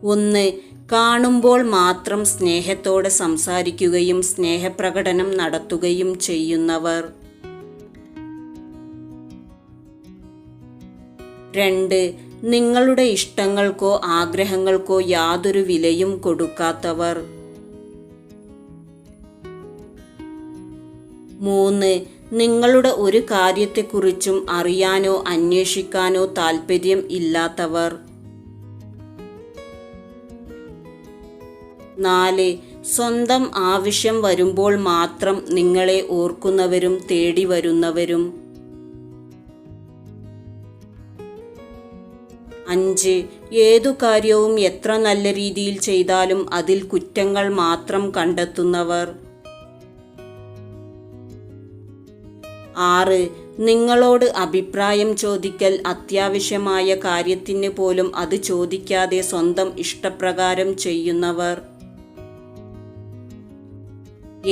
1. കാണുമ്പോൾ മാത്രം സ്നേഹത്തോടെ സംസാരിക്കുകയും സ്നേഹപ്രകടനം നടത്തുകയും ചെയ്യുന്നവർ. 2. നിങ്ങളുടെ ഇഷ്ടങ്ങൾക്കോ ആഗ്രഹങ്ങൾക്കോ യാതൊരു വിലയും കൊടുക്കാത്തവർ. 3. നിങ്ങളുടെ ഒരു കാര്യത്തെക്കുറിച്ചും അറിയാനോ അന്വേഷിക്കാനോ താൽപ്പര്യം ഇല്ലാത്തവർ. 4. സ്വന്തം ആവശ്യം വരുമ്പോൾ മാത്രം നിങ്ങളെ ഓർക്കുന്നവരും തേടി വരുന്നവരും. 5. ഏതു കാര്യവും എത്ര നല്ല രീതിയിൽ ചെയ്താലും അതിൽ കുറ്റങ്ങൾ മാത്രം കണ്ടെത്തുന്നവർ. 6. നിങ്ങളോട് അഭിപ്രായം ചോദിക്കൽ അത്യാവശ്യമായ കാര്യത്തിന് പോലും അത് ചോദിക്കാതെ സ്വന്തം ഇഷ്ടപ്രകാരം ചെയ്യുന്നവർ.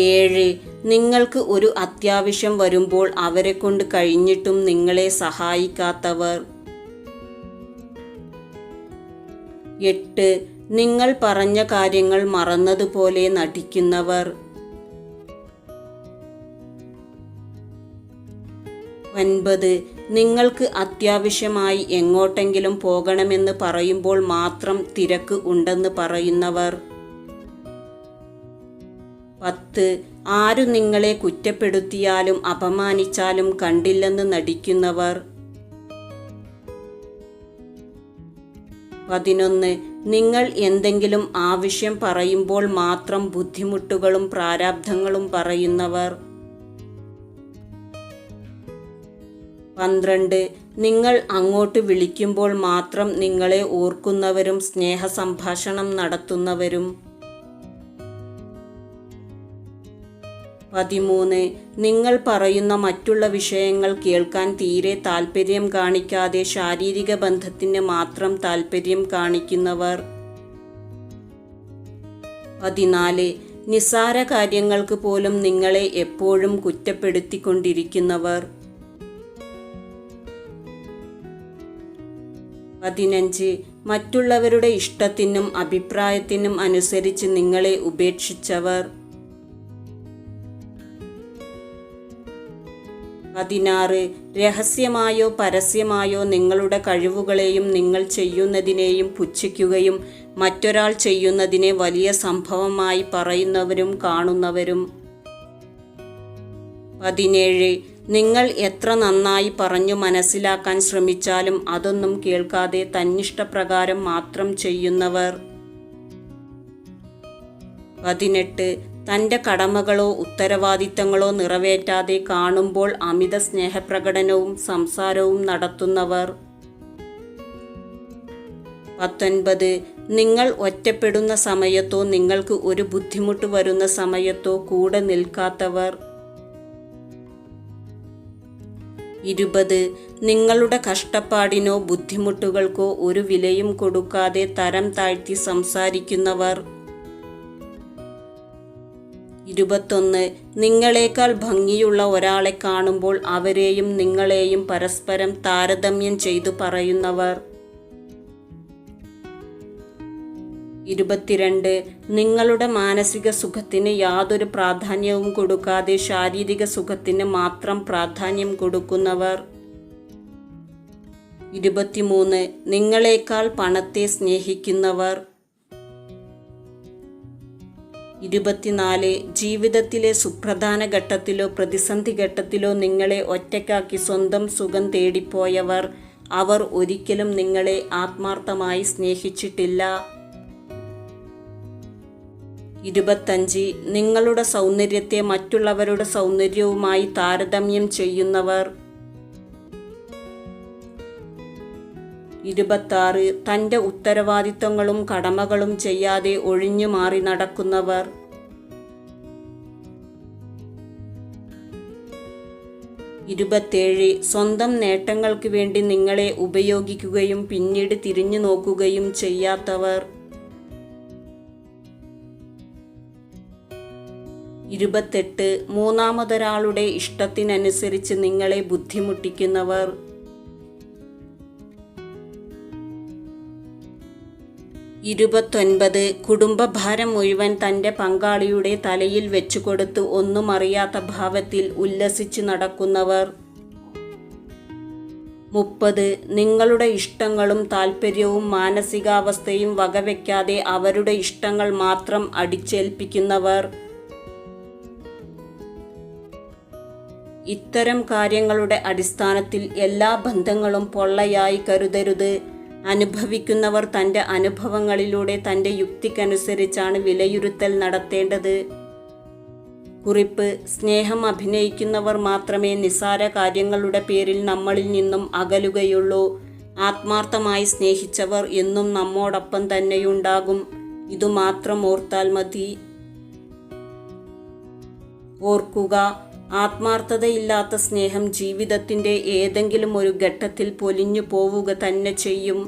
7. നിങ്ങൾക്ക് ഒരു അത്യാവശ്യം വരുമ്പോൾ അവരെക്കൊണ്ട് കഴിഞ്ഞിട്ടും നിങ്ങളെ സഹായിക്കാത്തവർ. 8. നിങ്ങൾ പറഞ്ഞ കാര്യങ്ങൾ മറന്നതുപോലെ നടിക്കുന്നവർ. 9. നിങ്ങൾക്ക് അത്യാവശ്യമായി എങ്ങോട്ടെങ്കിലും പോകണമെന്ന് പറയുമ്പോൾ മാത്രം തിരക്ക് ഉണ്ടെന്ന് പറയുന്നവർ. 10. ആരു നിങ്ങളെ കുറ്റപ്പെടുത്തിയാലും അപമാനിച്ചാലും കണ്ടില്ലെന്ന് നടിക്കുന്നവർ. 11. നിങ്ങൾ എന്തെങ്കിലും ആവശ്യം പറയുമ്പോൾ മാത്രം ബുദ്ധിമുട്ടുകളും പ്രാരാബ്ധങ്ങളും പറയുന്നവർ. 12. നിങ്ങൾ അങ്ങോട്ട് വിളിക്കുമ്പോൾ മാത്രം നിങ്ങളെ ഓർക്കുന്നവരും സ്നേഹസംഭാഷണം നടത്തുന്നവരും. 13. നിങ്ങൾ പറയുന്ന മറ്റുള്ള വിഷയങ്ങൾ കേൾക്കാൻ തീരെ താൽപ്പര്യം കാണിക്കാതെ ശാരീരിക ബന്ധത്തിന് മാത്രം താൽപ്പര്യം കാണിക്കുന്നവർ. 14. നിസ്സാര കാര്യങ്ങൾക്ക് പോലും നിങ്ങളെ എപ്പോഴും കുറ്റപ്പെടുത്തിക്കൊണ്ടിരിക്കുന്നവർ. 15. മറ്റുള്ളവരുടെ ഇഷ്ടത്തിനും അഭിപ്രായത്തിനും അനുസരിച്ച് നിങ്ങളെ ഉപേക്ഷിച്ചവർ. 16. രഹസ്യമായോ പരസ്യമായോ നിങ്ങളുടെ കഴിവുകളെയും നിങ്ങൾ ചെയ്യുന്നതിനെയും പുച്ഛിക്കുകയും മറ്റൊരാൾ ചെയ്യുന്നതിനെ വലിയ സംഭവമായി പറയുന്നവരും കാണുന്നവരും. 17. നിങ്ങൾ എത്ര നന്നായി പറഞ്ഞു മനസ്സിലാക്കാൻ ശ്രമിച്ചാലും അതൊന്നും കേൾക്കാതെ തന്നിഷ്ടപ്രകാരം മാത്രം ചെയ്യുന്നവർ. 18. തൻ്റെ കടമകളോ ഉത്തരവാദിത്തങ്ങളോ നിറവേറ്റാതെ കാണുമ്പോൾ അമിത സ്നേഹപ്രകടനവും സംസാരവും നടത്തുന്നവർ. 19. നിങ്ങൾ ഒറ്റപ്പെടുന്ന സമയത്തോ നിങ്ങൾക്ക് ഒരു ബുദ്ധിമുട്ട് വരുന്ന സമയത്തോ കൂടെ നിൽക്കാത്തവർ. 20. നിങ്ങളുടെ കഷ്ടപ്പാടിനോ ബുദ്ധിമുട്ടുകൾക്കോ ഒരു വിലയും കൊടുക്കാതെ തരം താഴ്ത്തി സംസാരിക്കുന്നവർ. 21. നിങ്ങളെക്കാൾ ഭംഗിയുള്ള ഒരാളെ കാണുമ്പോൾ അവരെയും നിങ്ങളെയും പരസ്പരം താരതമ്യം ചെയ്തു പറയുന്നവർ. 22. നിങ്ങളുടെ മാനസിക സുഖത്തിന് യാതൊരു പ്രാധാന്യവും കൊടുക്കാതെ ശാരീരിക സുഖത്തിന് മാത്രം പ്രാധാന്യം കൊടുക്കുന്നവർ. 23. നിങ്ങളെക്കാൾ പണത്തെ സ്നേഹിക്കുന്നവർ. 24. ജീവിതത്തിലെ സുപ്രധാന ഘട്ടത്തിലോ പ്രതിസന്ധി ഘട്ടത്തിലോ നിങ്ങളെ ഒറ്റയ്ക്കാക്കി സ്വന്തം സുഖം തേടിപ്പോയവർ. അവർ ഒരിക്കലും നിങ്ങളെ ആത്മാർത്ഥമായി സ്നേഹിച്ചിട്ടില്ല. 25. നിങ്ങളുടെ സൗന്ദര്യത്തെ മറ്റുള്ളവരുടെ സൗന്ദര്യവുമായി താരതമ്യം ചെയ്യുന്നവർ. 26. തൻ്റെ ഉത്തരവാദിത്തങ്ങളും കടമകളും ചെയ്യാതെ ഒഴിഞ്ഞു മാറി നടക്കുന്നവർ. 27. സ്വന്തം നേട്ടങ്ങൾക്ക് വേണ്ടി നിങ്ങളെ ഉപയോഗിക്കുകയും പിന്നീട് തിരിഞ്ഞു നോക്കുകയും ചെയ്യാത്തവർ. 28. മൂന്നാമതൊരാളുടെ ഇഷ്ടത്തിനനുസരിച്ച് നിങ്ങളെ ബുദ്ധിമുട്ടിക്കുന്നവർ. 28. 29. കുടുംബഭാരം മുഴുവൻ തൻ്റെ പങ്കാളിയുടെ തലയിൽ വെച്ചുകൊടുത്ത് ഒന്നും അറിയാത്ത ഭാവത്തിൽ ഉല്ലസിച്ച് നടക്കുന്നവർ. 30. നിങ്ങളുടെ ഇഷ്ടങ്ങളും താൽപ്പര്യവും മാനസികാവസ്ഥയും വകവയ്ക്കാതെ അവരുടെ ഇഷ്ടങ്ങൾ മാത്രം അടിച്ചേൽപ്പിക്കുന്നവർ. ഇത്തരം കാര്യങ്ങളുടെ അടിസ്ഥാനത്തിൽ എല്ലാ ബന്ധങ്ങളും പൊള്ളയായി കരുതരുത്. അനുഭവിക്കുന്നവർ തൻ്റെ അനുഭവങ്ങളിലൂടെ തൻ്റെ യുക്തിക്കനുസരിച്ചാണ് വിലയിരുത്തൽ നടത്തേണ്ടത്. കുറിപ്പ്: സ്നേഹം അഭിനയിക്കുന്നവർ മാത്രമേ നിസ്സാര കാര്യങ്ങളുടെ പേരിൽ നമ്മളിൽ നിന്നും അകലുകയുള്ളൂ. ആത്മാർത്ഥമായി സ്നേഹിച്ചവർ എന്നും നമ്മോടൊപ്പം തന്നെയുണ്ടാകും. ഇതുമാത്രം ഓർത്താൽ മതി. ഓർക്കുക, ആത്മാർത്ഥതയില്ലാത്ത സ്നേഹം ജീവിതത്തിൻ്റെ ഏതെങ്കിലും ഒരു ഘട്ടത്തിൽ പൊലിഞ്ഞു പോവുക തന്നെ ചെയ്യും.